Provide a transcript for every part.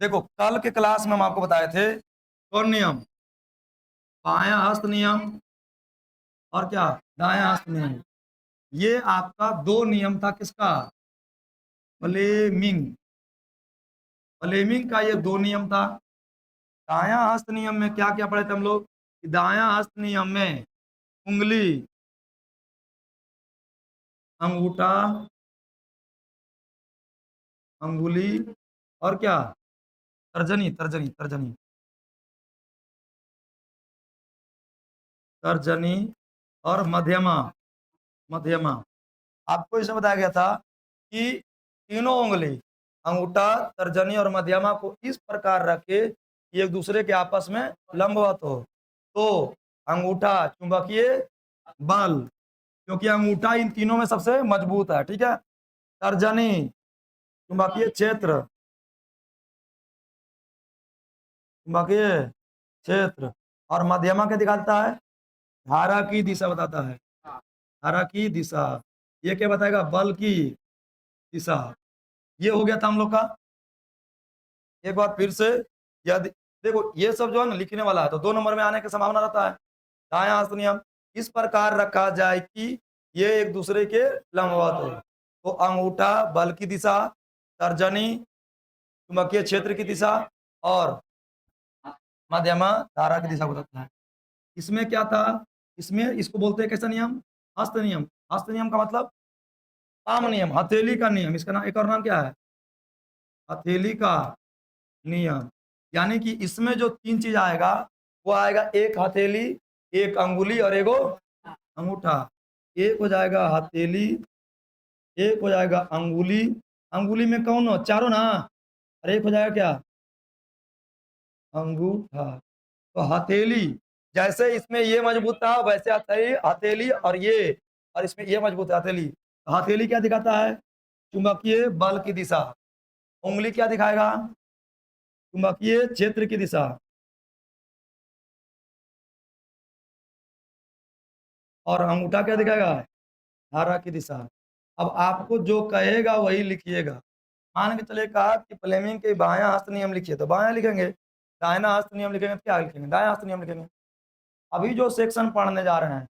देखो कल के क्लास में हम आपको बताए थे कौन नियम, बायां हस्त नियम और क्या दायां हस्त नियम। ये आपका दो नियम था किसका, फ्लेमिंग। फ्लेमिंग का ये दो नियम था। दायां हस्त नियम में क्या क्या पढ़े थे हम लोग कि दायां हस्त नियम में उंगली, अंगूठा, अंगुली और क्या तर्जनी तर्जनी तर्जनी तर्जनी और मध्यमा, मध्यमा। आपको इसमें बताया गया था कि तीनों उंगली अंगूठा, तर्जनी और मध्यमा को इस प्रकार रखे कि एक दूसरे के आपस में लंबवत हो। तो अंगूठा चुंबकीय बल, क्योंकि अंगूठा इन तीनों में सबसे मजबूत है, ठीक है। तर्जनी चुंबकीय क्षेत्र, चुंबकीय क्षेत्र और मध्यमा क्या दिखाता है, धारा की दिशा बताता है, धारा की दिशा। ये क्या बताएगा, बल की दिशा। ये हो गया था हम लोग का। एक बार फिर से यदि देखो ये सब जो है ना लिखने वाला है तो 2 नंबर में आने की संभावना रहता है। दायां हस्त नियम इस प्रकार रखा जाए कि ये एक दूसरे के लंबवत हो। तो अंगूठा बल की दिशा, तर्जनी चुंबकीय क्षेत्र की दिशा और मध्यमा धारा की दिशा बताता है। इसमें क्या था, इसमें इसको बोलते हैं कैसा नियम, हस्त नियम। हस्त नियम का मतलब पाम नियम, हथेली का नियम। इसका नाम एक और नाम क्या है, हथेली का नियम। यानी कि इसमें जो तीन चीज आएगा वो आएगा, एक हथेली, एक अंगुली और एगो अंगूठा। एक हो जाएगा हथेली, एक हो जाएगा अंगुली, अंगुली में कौन हो, चारों ना, और एक हो जाएगा क्या, अंगूठा। तो हथेली जैसे इसमें ये मजबूत था वैसे हथेली, हथेली और इसमें ये मजबूत है हथेली। तो हथेली क्या दिखाता है, चुंबकीय बल की दिशा। उंगली क्या दिखाएगा, चुंबकीय क्षेत्र की दिशा। और अंगूठा क्या दिखाएगा, धारा की दिशा। अब आपको जो कहेगा वही लिखिएगा। मान के चले कहा कि फ्लेमिंग के बायां हस्त नियम लिखिए तो बायां लिखेंगे, दाहिना हस्त नियम लिखेंगे तो क्या लिखेंगे, दायां हस्त नियम लिखेंगे। अभी जो सेक्शन पढ़ने जा रहे हैं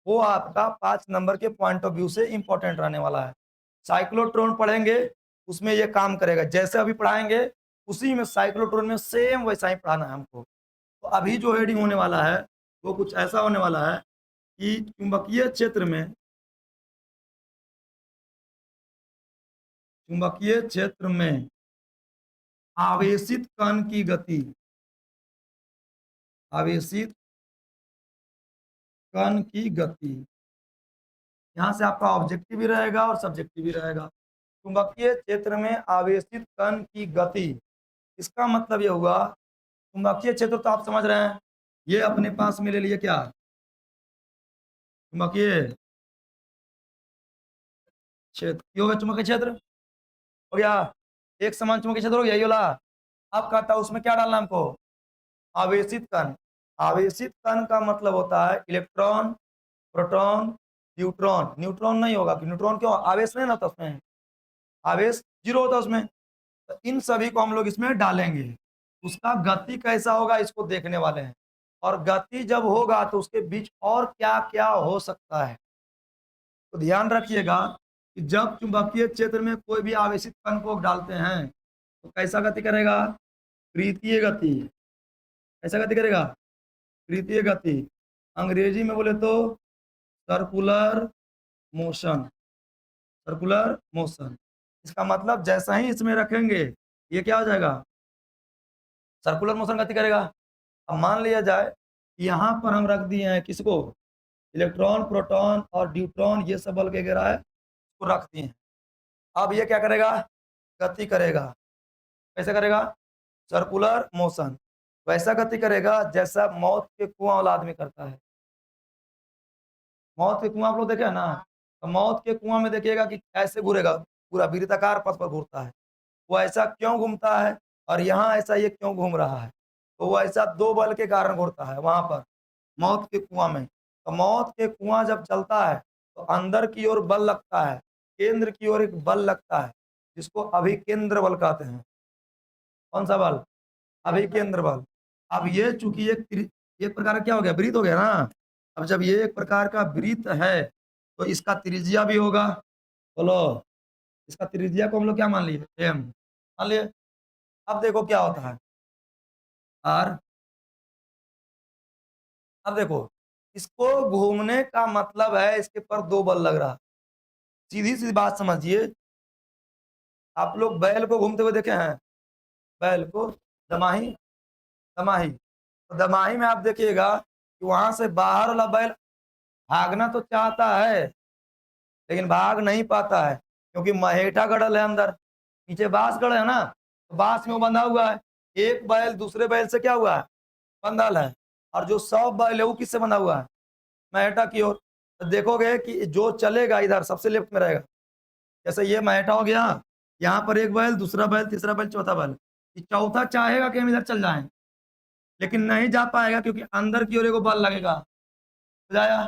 वो आपका 5 नंबर के पॉइंट ऑफ व्यू से इंपॉर्टेंट रहने वाला है। साइक्लोट्रॉन पढ़ेंगे उसमें ये काम करेगा, जैसे अभी पढ़ाएंगे उसी में साइक्लोट्रॉन में सेम वैसा ही पढ़ाना है हमको। तो अभी जो हेडिंग होने वाला है वो कुछ ऐसा होने वाला है कि चुंबकीय क्षेत्र में, चुंबकीय क्षेत्र में आवेशित कण की गति, आवेशित कण की गति। यहाँ से आपका ऑब्जेक्टिव भी रहेगा और सब्जेक्टिव भी रहेगा। चुंबकीय क्षेत्र में आवेशित कण की गति, इसका मतलब ये हुआ चुंबकीय क्षेत्र तो आप समझ रहे हैं, ये अपने पास में ले लिए क्या, चुंबकीय क्षेत्र। ये हो गया चुंबकीय क्षेत्र, हो गया एक समान चुंबकीय क्षेत्र हो गया, यही वाला। अब कहता है उसमें क्या डालना हमको, आवेशित कण। आवेशित कण का मतलब होता है इलेक्ट्रॉन, प्रोटॉन, न्यूट्रॉन। न्यूट्रॉन नहीं होगा कि न्यूट्रॉन क्यों, आवेश नहीं ना होता उसमें, आवेश जीरो होता है उसमें। तो इन सभी को हम लोग इसमें डालेंगे। उसका गति कैसा होगा इसको देखने वाले हैं, और गति जब होगा तो उसके बीच और क्या क्या हो सकता है। तो ध्यान रखिएगा कि जब चुंबकीय क्षेत्र में कोई भी आवेशित कण को डालते हैं तो कैसा गति करेगा, वृत्तीय गति। कैसा गति करेगा, वृत्तीय गति। अंग्रेजी में बोले तो सर्कुलर मोशन, सर्कुलर मोशन। इसका मतलब जैसा ही इसमें रखेंगे ये क्या हो जाएगा, सर्कुलर मोशन गति करेगा। अब मान लिया जाए कि यहाँ पर हम रख दिए हैं किसको, इलेक्ट्रॉन, प्रोटॉन और न्यूट्रॉन, ये सब बल के गिरा है उसको रख दिए हैं। अब ये क्या करेगा, गति करेगा। कैसे करेगा, सर्कुलर मोशन। वैसा गति करेगा जैसा मौत के कुआं वाला आदमी करता है। मौत के कुआं आप लोग देखे हैं ना, तो मौत के कुआं में देखिएगा कि कैसे घूरेगा, पूरा वृत्ताकार पथ पर घूरता है। वो ऐसा क्यों घूमता है और यहाँ ऐसा ये क्यों घूम रहा है, तो वो ऐसा दो बल के कारण घूरता है वहां पर मौत के कुआं में। तो मौत के कुआं जब चलता है तो अंदर की ओर बल लगता है, केंद्र की ओर एक बल लगता है जिसको अभिकेंद्र बल कहते हैं। कौन सा बल? अभिकेंद्र बल। अब ये चूंकि एक प्रकार का क्या हो गया, वृत्त हो गया ना। अब जब ये एक प्रकार का वृत्त है तो इसका त्रिज्या भी होगा। बोलो, इसका त्रिज्या को हम लोग क्या मान लिए? एम मान लिए। अब देखो क्या होता है आर। अब देखो, इसको घूमने का मतलब है इसके पर दो बल लग रहा। सीधी सी बात समझिए, आप लोग बैल को घूमते हुए देखे हैं? बैल को दमाही, दमाही, तो दमाही में आप देखिएगा कि वहां से बाहर वाला बैल भागना तो चाहता है लेकिन भाग नहीं पाता है, क्योंकि महेठा गड़ल है अंदर, नीचे बांस गड़ है ना, तो बांस में वो बंधा हुआ है। एक बैल दूसरे बैल से क्या हुआ है? बंधल है। और जो 100 बैल है वो किससे बंधा हुआ है? महेठा की ओर। तो देखोगे कि जो चलेगा इधर सबसे लेफ्ट में रहेगा। जैसे ये महेठा हो गया, यहाँ पर एक बैल, दूसरा बैल, तीसरा बैल, चौथा बैल। ये चौथा चाहेगा कि हम इधर चल जाएं, लेकिन नहीं जा पाएगा क्योंकि अंदर की ओर एगो बल लगेगा। बुझाया?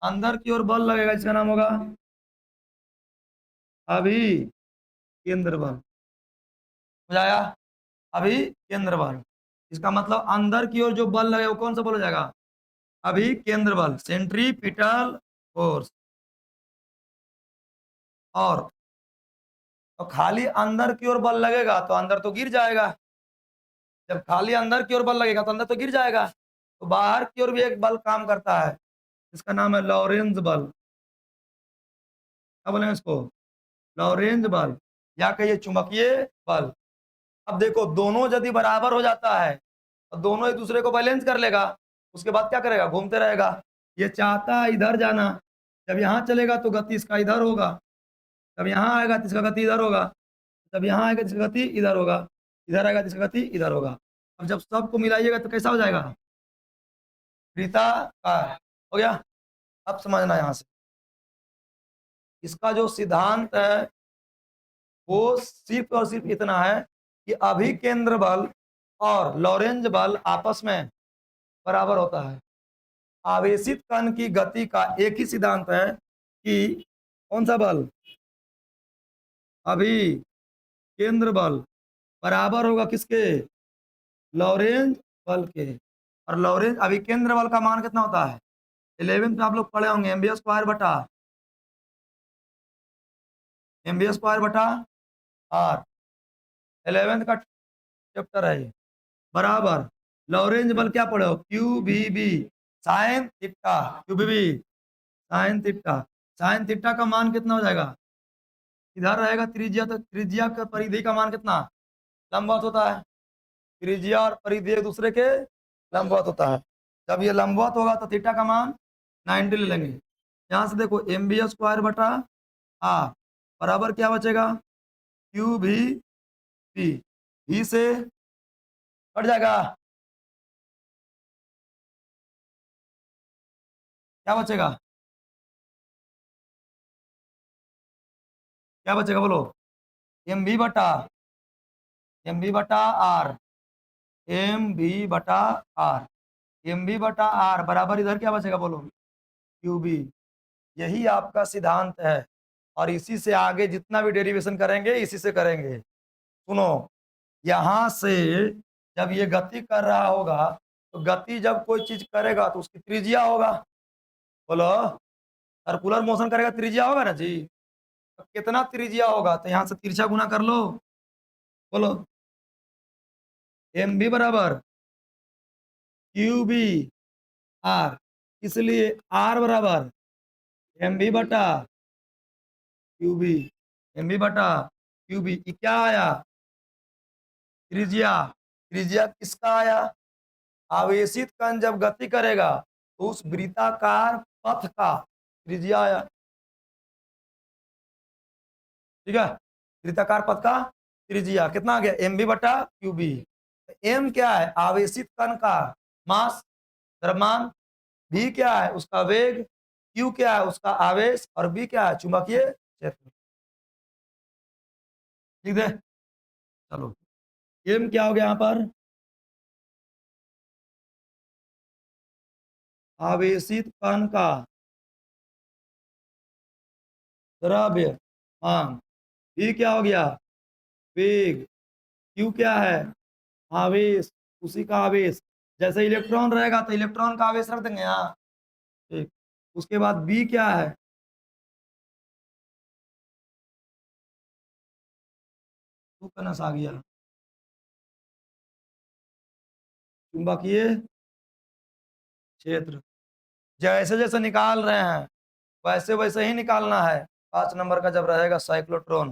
अंदर की ओर बल लगेगा, इसका नाम होगा अभी केंद्र बल। बुझाया? अभी केंद्र बल। इसका मतलब अंदर की ओर जो बल लगेगा वो कौन सा बल हो जाएगा? अभी केंद्र बल, सेंट्रीपिटल फोर्स। और तो खाली अंदर की ओर बल लगेगा तो अंदर तो गिर जाएगा। जब खाली अंदर की ओर बल लगेगा तो अंदर तो गिर जाएगा। तो बाहर की ओर भी एक बल काम करता है, इसका नाम है लॉरेंज बल। क्या बोलेंगे इसको? लॉरेंज बल, या कहिए चुंबकीय बल। अब देखो, दोनों यदि बराबर हो जाता है तो दोनों एक दूसरे को बैलेंस कर लेगा। उसके बाद क्या करेगा? घूमते रहेगा। ये चाहता है इधर जाना, जब यहाँ चलेगा तो गति इसका इधर होगा, जब यहाँ आएगा तो इसका गति इधर होगा, जब यहाँ आएगा तो इसका गति इधर होगा, इधर आएगा तो इसका गति इधर होगा। अब जब सबको मिलाइएगा तो कैसा हो जाएगा? वृत्ताकार हो गया। अब समझना यहाँ से, इसका जो सिद्धांत है वो सिर्फ और सिर्फ इतना है कि अभिकेंद्र बल और लॉरेंज बल आपस में बराबर होता है। आवेशित कण की गति का एक ही सिद्धांत है कि कौन सा बल? अभी केंद्र बल बराबर होगा किसके? लॉरेंज बल के। और लॉरेंज अभी केंद्र बल का मान कितना होता है? 11th में आप लोग पढ़े होंगे, mv² बटा आर। 11th का चैप्टर है ये। बराबर लॉरेंज बल क्या पढ़े हो? Q B B sine theta, Q B B sine theta. Sine theta का मान कितना हो जाएगा? इधर रहेगा त्रिज्या, तो त्रिज्या का परिधि का मान कितना? लंबवत होता है। त्रिज्या और परिधि एक दूसरे के लंबवत होता है। जब ये लंबवत होगा तो थीटा का मान 90 ले लेंगे। यहाँ से देखो mv² बटा आर बराबर क्या बचेगा? क्यू भी पी, भी से कट जाएगा, क्या बचेगा? क्या बचेगा बोलो? mv बटा आर, mv/r, mv/r बराबर इधर क्या बचेगा बोलो? क्यूबी। यही आपका सिद्धांत है और इसी से आगे जितना भी डेरिवेशन करेंगे इसी से करेंगे। सुनो, यहां से जब ये गति कर रहा होगा तो गति जब कोई चीज करेगा तो उसकी त्रिज्या होगा। बोलो, सर्कुलर मोशन करेगा त्रिज्या होगा ना जी। तो कितना त्रिज्या होगा? तो यहां से तिरछा गुना कर लो। बोलो, एम बी बराबर क्यू बी आर, इसलिए आर बराबर एम बी बटा क्यू बी। एम बी बटा क्यू बी क्या आया? त्रिज्या। त्रिज्या किसका आया? आवेशित कण जब गति करेगा तो उस वृत्ताकार पथ का त्रिज्या आया। ठीक है, वृत्ताकार पथ का त्रिज्या कितना आ गया? एम बी बटा क्यू बी। एम क्या है? आवेशित कण का मास, द्रव्यमान। भी क्या है? उसका वेग। क्यू क्या है? उसका आवेश। और बी क्या है? चुंबकीय क्षेत्र। ठीक है, चलो एम क्या हो गया यहाँ पर? आवेशित कण का द्रव्यमान। भी क्या हो गया? वेग। क्यू क्या है? आवेश, उसी का आवेश। जैसे इलेक्ट्रॉन रहेगा तो इलेक्ट्रॉन का आवेश रख देंगे यहाँ। ठीक। उसके बाद बी क्या है? सुकनस आ गया। चुंबकीय क्षेत्र। जैसे जैसे निकाल रहे हैं वैसे वैसे ही निकालना है। 5 नंबर का जब रहेगा साइक्लोट्रॉन,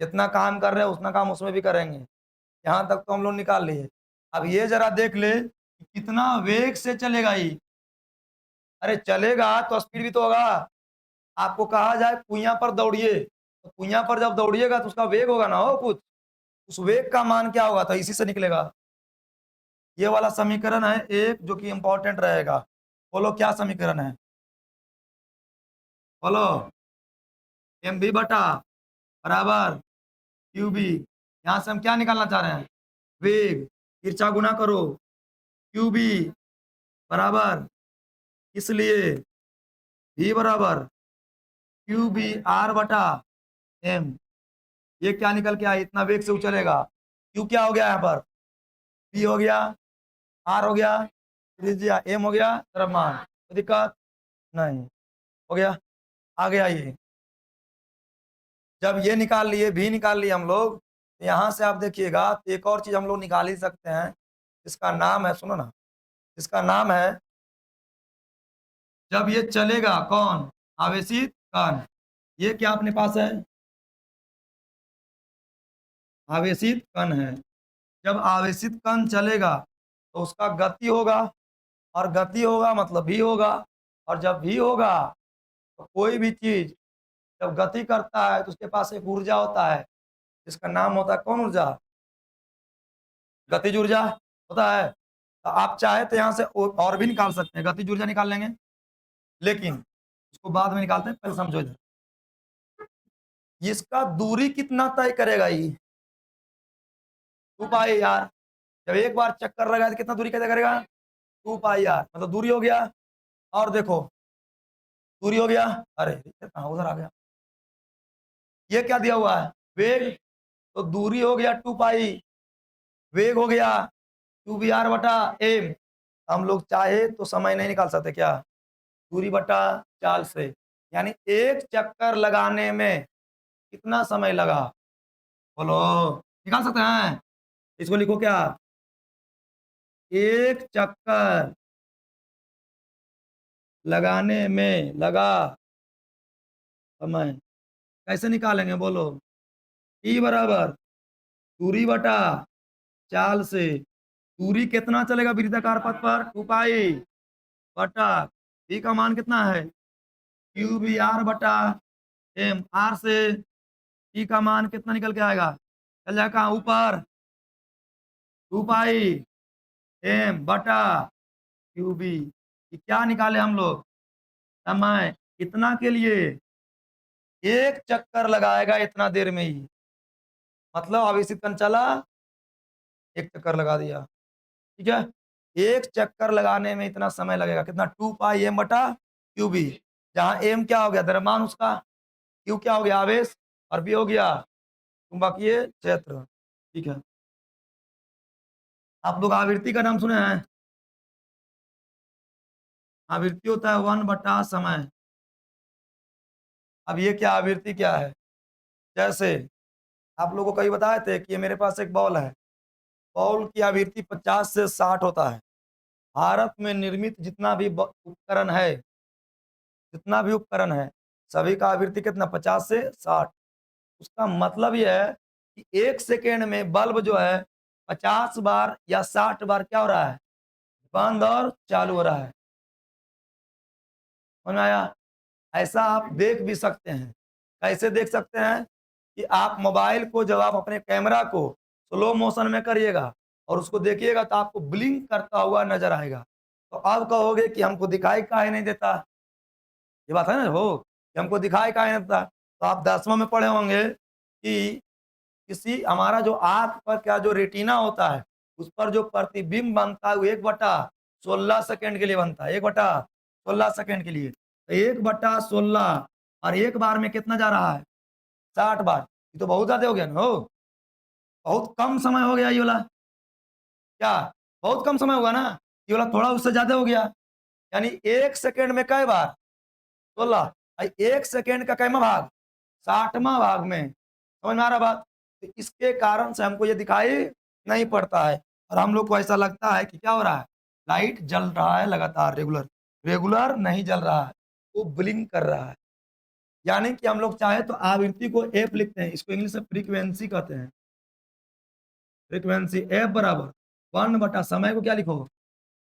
जितना काम कर रहे हैं उतना काम उसमें भी करेंगे। यहाँ तक तो हम लोग निकाल लिए। अब ये जरा देख ले कि कितना वेग से चलेगा ये। अरे चलेगा तो स्पीड भी तो होगा। आपको कहा जाए कुइयां पर दौड़िए, तो कुइयां पर जब दौड़िएगा तो उसका वेग होगा ना, हो कुछ, उस वेग का मान क्या होगा तो इसी से निकलेगा। ये वाला समीकरण है एक जो कि इंपॉर्टेंट रहेगा। बोलो क्या समीकरण है? बोलो। एम बी बटा बराबर क्यू बी। यहां से हम क्या निकालना चाह रहे हैं? वेग। तिरछा गुना करो। क्यू बी बराबर, इसलिए v बराबर क्यू बी आर बटा एम। ये क्या निकल के आया? इतना वेग से उछलेगा। क्यू क्या हो गया यहाँ पर? बी हो गया, आर हो गया त्रिज्या, एम हो गया द्रव्यमान। कोई दिक्कत नहीं। हो गया, आ गया ये। जब ये निकाल लिए, भी निकाल लिए हम लोग, तो यहाँ से आप देखिएगा तो एक और चीज हम लोग निकाल ही सकते हैं। इसका नाम है, सुनो ना, इसका नाम है जब ये चलेगा कौन? आवेशित कण। ये क्या अपने पास है? आवेशित कण है। जब आवेशित कण चलेगा तो उसका गति होगा, और गति होगा मतलब भी होगा। और जब भी होगा तो कोई भी चीज जब गति करता है तो उसके पास एक ऊर्जा होता है, जिसका नाम होता है कौन ऊर्जा? गतिज ऊर्जा होता है। तो आप चाहे तो यहाँ से और भी निकाल सकते हैं, गतिज ऊर्जा निकाल लेंगे, लेकिन उसको बाद में निकालते हैं, पहले समझो इधर। इसका दूरी कितना तय करेगा ये? 2 पाई यार। जब एक बार चक्कर लगा तो कितना दूरी तय करेगा? 2 पाई यार, मतलब दूरी हो गया। और देखो दूरी हो गया। अरे कहाँ उधर आ गया? ये क्या दिया हुआ है? वेग। तो दूरी हो गया 2 पाई, वेग हो गया 2 br बटा एम। हम लोग चाहे तो समय नहीं निकाल सकते क्या? दूरी बटा चाल से। यानी एक चक्कर लगाने में कितना समय लगा? बोलो, निकाल सकते हैं? इसको लिखो क्या? एक चक्कर लगाने में लगा समय। कैसे निकालेंगे बोलो? ई बराबर दूरी बटा चाल से। दूरी कितना चलेगा वृत्ताकार पथ पर? 2 पाई बटा ई का मान कितना है? क्यू बी आर बटा एम। आर से ई का मान कितना निकल के आएगा? चल जाएगा कहाँ? ऊपर 2 पाई एम बटा क्यू बी। क्या निकाले हम लोग? समय। कितना के लिए? एक चक्कर लगाएगा इतना देर में ही, मतलब आवेशित कण चला, एक चक्कर लगा दिया। ठीक है, एक चक्कर लगाने में इतना समय लगेगा कितना? 2 पाई एम बटा क्यू बी। जहां एम क्या हो गया? द्रव्यमान उसका, क्यू क्या हो गया? आवेश, और बी हो गया चुंबकीय क्षेत्र। ठीक है, आप लोग आवृत्ति का नाम सुने हैं? आवृत्ति होता है 1/समय। अब ये क्या आवृत्ति क्या है? जैसे आप लोगों को कहीं बताए थे कि ये मेरे पास एक बॉल है, बॉल की आवृत्ति 50 से 60 होता है। भारत में निर्मित जितना भी उपकरण है, जितना भी उपकरण है, सभी का आवृत्ति कितना? 50 से 60। उसका मतलब यह है कि एक सेकेंड में बल्ब जो है 50 बार या 60 बार क्या हो रहा है? बंद और चालू हो रहा है। समझ में आया? ऐसा आप देख भी सकते हैं। कैसे देख सकते हैं? कि आप मोबाइल को जब आप अपने कैमरा को स्लो मोशन में करिएगा और उसको देखिएगा तो आपको ब्लिंक करता हुआ नजर आएगा। तो अब कहोगे कि हमको दिखाई काहे नहीं देता? ये बात है ना हो, कि हमको दिखाई काहे नहीं देता? तो आप 10वां में पढ़े होंगे कि किसी हमारा जो आंख पर क्या जो रेटिना होता है, उस पर जो प्रतिबिंब बनता है वो 1/16 सेकंड के लिए बनता है। 1/16 सेकंड के लिए। तो 1/16 और एक बार में कितना जा रहा है? 60 बार। ये तो बहुत ज्यादा हो गया ना हो, बहुत कम समय हो गया ये वाला। क्या बहुत कम समय हुआ ना, ये वाला थोड़ा उससे ज्यादा हो गया, यानी 1 सेकेंड में कई बार 16, 1 सेकेंड का कैमा भाग 60वां भाग में, समझ में आ रहा बात? तो इसके कारण से हमको ये दिखाई नहीं पड़ता है और हम लोग को ऐसा लगता है कि क्या हो रहा है, लाइट जल रहा है लगातार, रेगुलर रेगुलर नहीं जल रहा है, वो ब्लिंक कर रहा है। यानी कि हम लोग चाहे तो आवृत्ति को एफ लिखते हैं, इसको इंग्लिश में फ्रीक्वेंसी कहते हैं। फ्रीक्वेंसी एफ बराबर 1 बटा समय को क्या लिखो,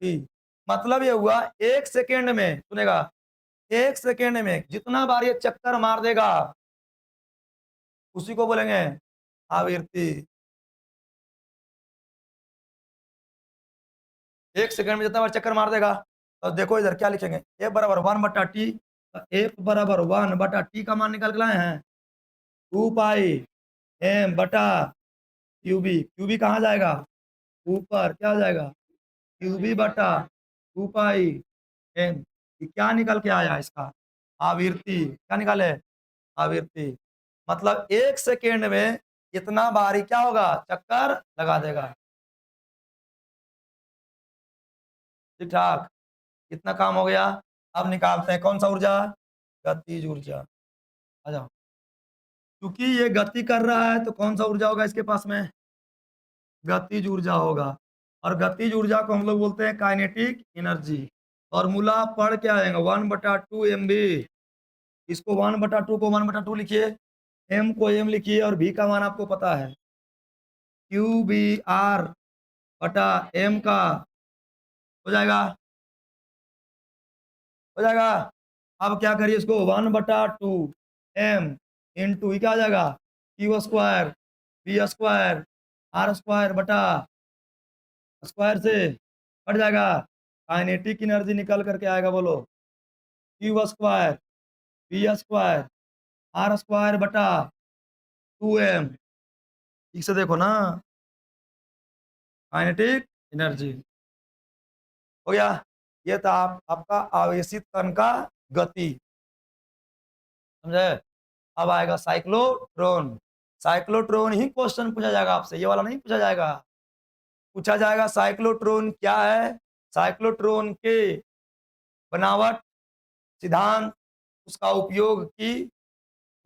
टी। मतलब ये हुआ 1 सेकेंड में, सुनेगा, 1 सेकेंड में जितना बार ये चक्कर मार देगा उसी को बोलेंगे आवृत्ति। 1 सेकेंड में जितना बार चक्कर मार देगा, तो देखो इधर क्या लिखेंगे, एफ बराबर 1/t। एफ बराबर 1/t का मान निकाल के लाए हैं 2πm/क्यूबी। क्यूबी कहाँ जाएगा, ऊपर, क्या हो जाएगा, क्यूबी/2πm। क्या निकल के आया इसका, आवृत्ति। क्या निकाले, आवृत्ति। मतलब 1 सेकेंड में इतना बारी क्या होगा, चक्कर लगा देगा। ठीक ठाक, इतना काम हो गया। अब निकालते हैं कौन सा ऊर्जा, गतिज ऊर्जा। आ जाओ, क्योंकि ये गति कर रहा है तो कौन सा ऊर्जा होगा इसके पास में, गतिज ऊर्जा होगा। और गतिज ऊर्जा को हम लोग बोलते हैं काइनेटिक एनर्जी। फॉर्मूला पढ़ के आएंगे 1/2 mv। इसको 1/2 को 1/2 लिखिए, m को m लिखिए और v का मान आपको पता है, क्यू बी आर बटा m का हो जाएगा, हो जाएगा। अब क्या करिए इसको 1/2 m इंटू क्या आ जाएगा, Q square B square are square बटा स्क्वायर से कट जाएगा, काइनेटिक एनर्जी निकल करके आएगा, बोलो, क्यू square B square are square बटा 2m। ठीक से देखो ना, काइनेटिक एनर्जी हो गया। ये था आपका आवेशित कण का गति, समझे। अब आएगा साइक्लोट्रॉन। साइक्लोट्रॉन ही क्वेश्चन पूछा जाएगा आपसे, ये वाला नहीं पूछा जाएगा। पूछा जाएगा साइक्लोट्रॉन क्या है, साइक्लोट्रॉन के बनावट, सिद्धांत, उसका उपयोग की,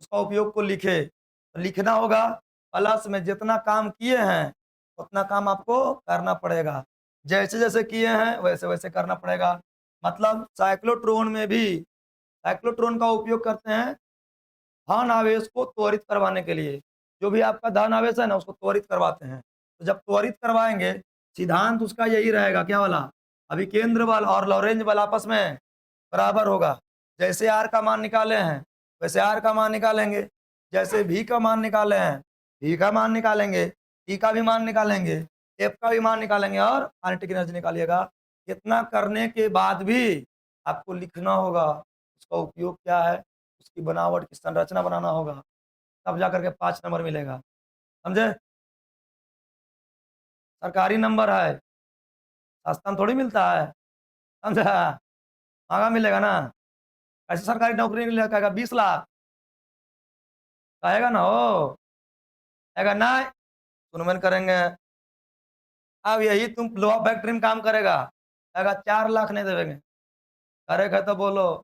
उसका उपयोग को लिखे। तो लिखना होगा, प्लस में जितना काम किए हैं उतना काम आपको करना पड़ेगा, जैसे जैसे किए हैं वैसे वैसे करना पड़ेगा। मतलब साइक्लोट्रॉन में भी, साइक्लोट्रॉन का उपयोग करते हैं धन आवेश को त्वरित करवाने के लिए। जो भी आपका धन आवेश है ना, उसको त्वरित करवाते हैं। तो जब त्वरित करवाएंगे, सिद्धांत उसका यही रहेगा, क्या वाला, अभी केंद्र बल और लॉरेंज बल आपस में बराबर होगा। जैसे आर का मान निकाले हैं वैसे आर का मान निकालेंगे, जैसे भी का मान निकाले हैं भी का मान निकालेंगे, ई का भी मान निकालेंगे, एफ का भी मान निकालेंगे और काइनेटिक एनर्जी निकालिएगा। इतना करने के बाद भी आपको लिखना होगा उसका उपयोग क्या है, उसकी बनावट की संरचना बनाना होगा, तब जाकर के 5 नंबर मिलेगा, समझे। सरकारी नंबर है, सस्ता में थोड़ी मिलता है, समझा, महंगा मिलेगा ना। ऐसे सरकारी नौकरी नहीं लगेगा 20 लाख, कहेगा ना हो, कहेगा ना, सुनवन करेंगे। अब यही तुम लोहा फैक्ट्री में काम करेगा, कहेगा 4 लाख नहीं देवेंगे, करेगा तो बोलो,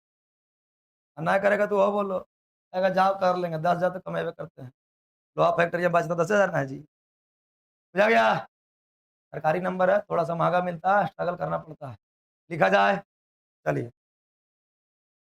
ना करेगा तो वो बोलो, कहेगा जाओ कर लेंगे, 10,000 तो कमेबे करते हैं। लोहा फैक्ट्री में बचता 10,000 ना है जी, बुझा गया। सरकारी नंबर है, थोड़ा सा महंगा मिलता है, स्ट्रगल करना पड़ता है, लिखा जाए, चलिए।